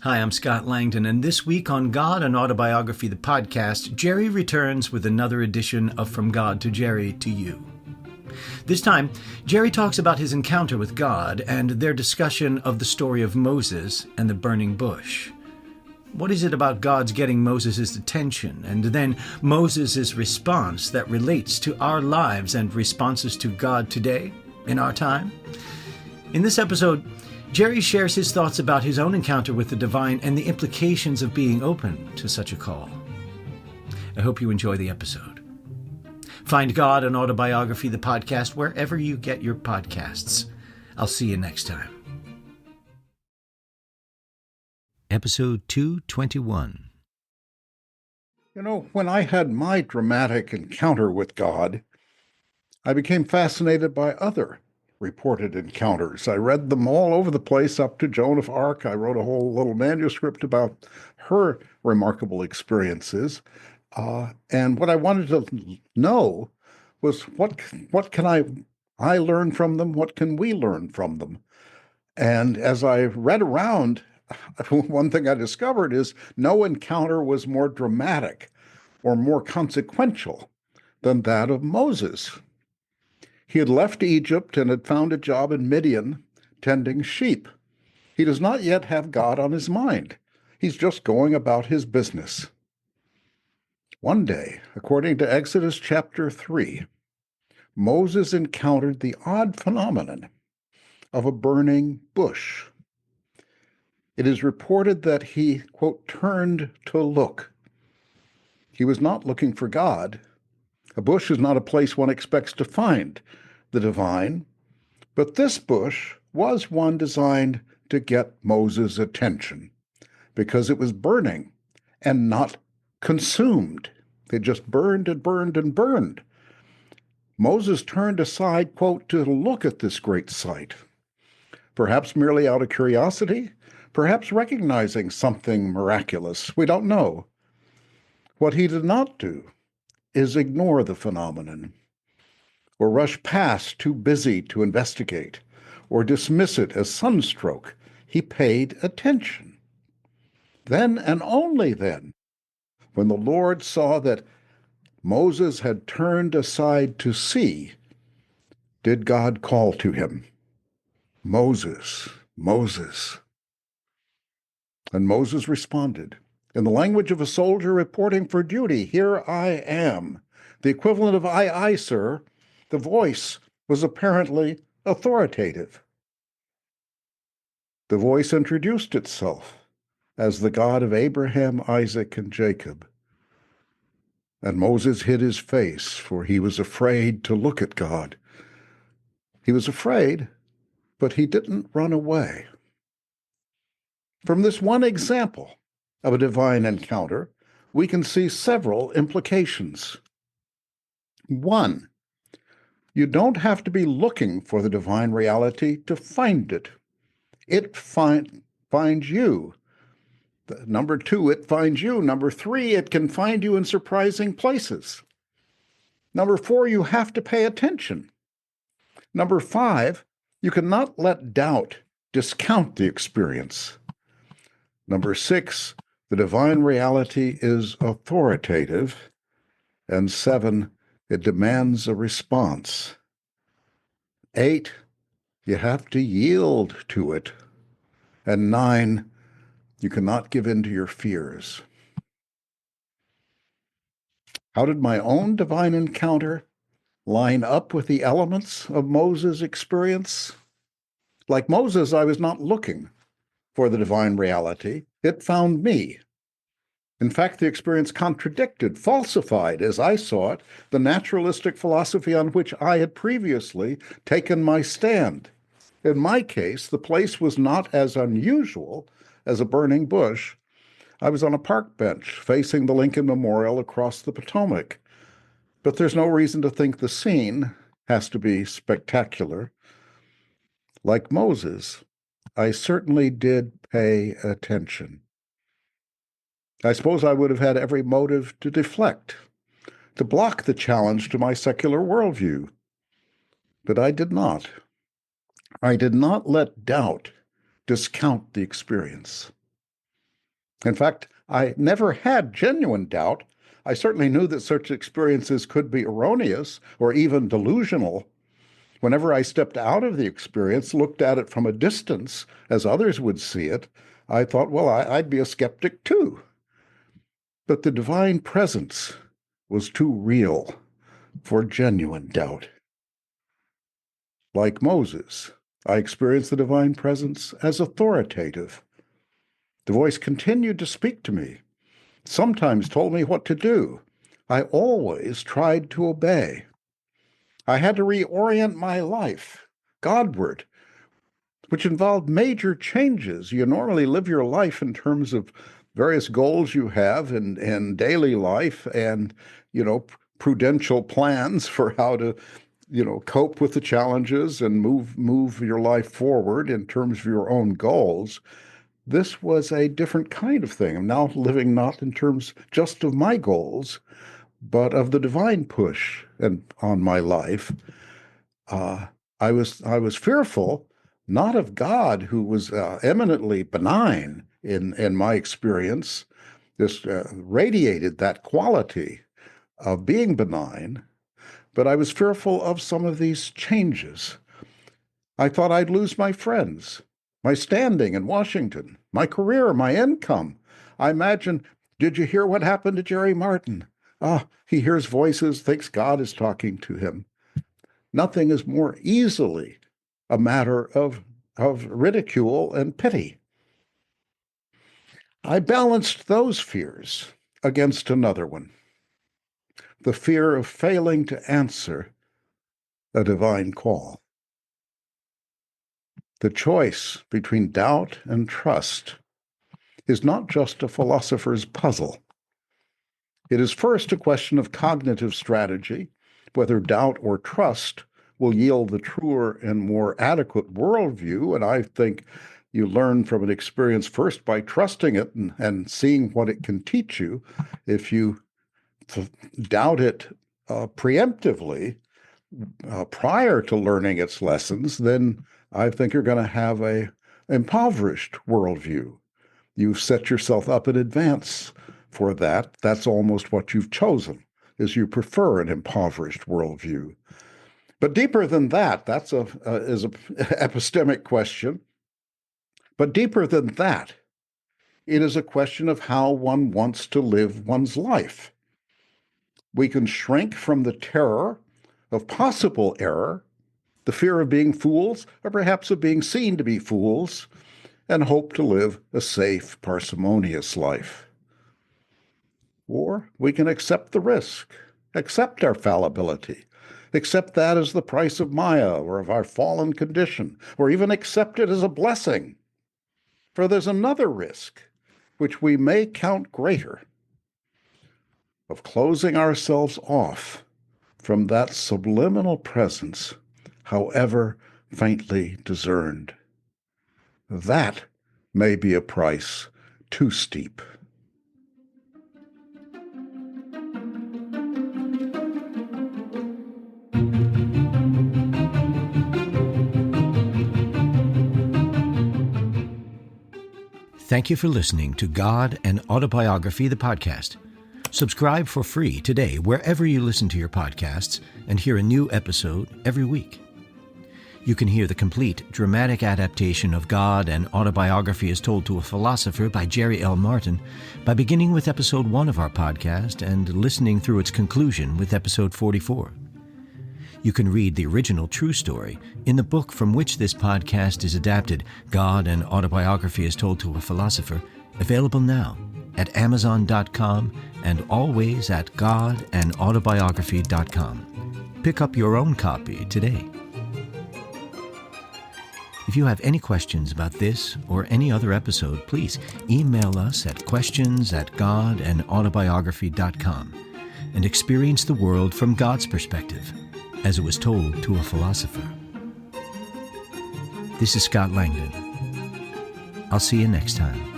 Hi, I'm Scott Langdon, and this week on God and Autobiography, the podcast, Jerry returns with another edition of From God to Jerry to You. This time, Jerry talks about his encounter with God and their discussion of the story of Moses and the burning bush. What is it about God's getting Moses' attention and then Moses' response that relates to our lives and responses to God today, in our time? In this episode, Jerry shares his thoughts about his own encounter with the divine and the implications of being open to such a call. I hope you enjoy the episode. Find God and Autobiography, the podcast, wherever you get your podcasts. I'll see you next time. Episode 221. When I had my dramatic encounter with God, I became fascinated by other reported encounters. I read them all over the place up to Joan of Arc. I wrote a whole little manuscript about her remarkable experiences. And what I wanted to know was what can I learn from them? What can we learn from them? And as I read around, one thing I discovered is no encounter was more dramatic or more consequential than that of Moses. He had left Egypt and had found a job in Midian tending sheep. He does not yet have God on his mind. He's just going about his business. One day, according to Exodus chapter 3, Moses encountered the odd phenomenon of a burning bush. It is reported that he, quote, turned to look. He was not looking for God. A bush is not a place one expects to find the divine, but this bush was one designed to get Moses' attention because it was burning and not consumed. It just burned and burned and burned. Moses turned aside, quote, to look at this great sight, perhaps merely out of curiosity, perhaps recognizing something miraculous. We don't know. What he did not do is ignore the phenomenon or rush past, too busy to investigate, or dismiss it as sunstroke. He paid attention. Then and only then, when the Lord saw that Moses had turned aside to see, did God call to him, "Moses, Moses." And Moses responded, in the language of a soldier reporting for duty, "Here I am." The equivalent of "Aye, aye, sir." The voice was apparently authoritative. The voice introduced itself as the God of Abraham, Isaac, and Jacob. And Moses hid his face, for he was afraid to look at God. He was afraid, but he didn't run away. From this one example of a divine encounter, we can see several implications. One, you don't have to be looking for the divine reality to find it. It finds you. Number two, it finds you. Number three, it can find you in surprising places. Number four, you have to pay attention. Number five, you cannot let doubt discount the experience. Number six, the divine reality is authoritative. And seven, it demands a response. 8, you have to yield to it. And 9, you cannot give in to your fears. How did my own divine encounter line up with the elements of Moses' experience? Like Moses, I was not looking for the divine reality. It found me. In fact, the experience contradicted, falsified, as I saw it, the naturalistic philosophy on which I had previously taken my stand. In my case, the place was not as unusual as a burning bush. I was on a park bench facing the Lincoln Memorial across the Potomac. But there's no reason to think the scene has to be spectacular. Like Moses, I certainly did pay attention. I suppose I would have had every motive to deflect, to block the challenge to my secular worldview. But I did not. I did not let doubt discount the experience. In fact, I never had genuine doubt. I certainly knew that such experiences could be erroneous or even delusional. Whenever I stepped out of the experience, looked at it from a distance, as others would see it, I thought, well, I'd be a skeptic too. But the divine presence was too real for genuine doubt. Like Moses, I experienced the divine presence as authoritative. The voice continued to speak to me, sometimes told me what to do. I always tried to obey. I had to reorient my life Godward, which involved major changes. You normally live your life in terms of various goals you have in daily life and, prudential plans for how to, cope with the challenges and move your life forward in terms of your own goals. This was a different kind of thing. I'm now living not in terms just of my goals, but of the divine push on my life. I was fearful, not of God, who was eminently benign in my experience. This radiated that quality of being benign, but I was fearful of some of these changes. I thought I'd lose my friends, my standing in Washington, my career, my income. I imagine, did you hear what happened to Jerry Martin? He hears voices, thinks God is talking to him. Nothing is more easily a matter of ridicule and pity. I balanced those fears against another one, the fear of failing to answer a divine call. The choice between doubt and trust is not just a philosopher's puzzle. It is first a question of cognitive strategy, whether doubt or trust will yield the truer and more adequate worldview. And I think you learn from an experience first by trusting it and seeing what it can teach you. If you doubt it preemptively prior to learning its lessons, then I think you're going to have a impoverished worldview. You've set yourself up in advance for that. That's almost what you've chosen, is you prefer an impoverished worldview. But deeper than that, is an epistemic question. But deeper than that, it is a question of how one wants to live one's life. We can shrink from the terror of possible error, the fear of being fools, or perhaps of being seen to be fools, and hope to live a safe, parsimonious life. Or we can accept the risk, accept our fallibility, accept that as the price of Maya or of our fallen condition, or even accept it as a blessing. For there's another risk, which we may count greater, of closing ourselves off from that subliminal presence, however faintly discerned. That may be a price too steep. Thank you for listening to God and Autobiography, the podcast. Subscribe for free today wherever you listen to your podcasts and hear a new episode every week. You can hear the complete dramatic adaptation of God and Autobiography as Told to a Philosopher by Jerry L. Martin by beginning with episode 1 of our podcast and listening through its conclusion with episode 44. You can read the original true story in the book from which this podcast is adapted, God and Autobiography as Told to a Philosopher, available now at Amazon.com and always at godandautobiography.com. Pick up your own copy today. If you have any questions about this or any other episode, please email us at questions@godandautobiography.com and experience the world from God's perspective, as it was told to a philosopher. This is Scott Langdon. I'll see you next time.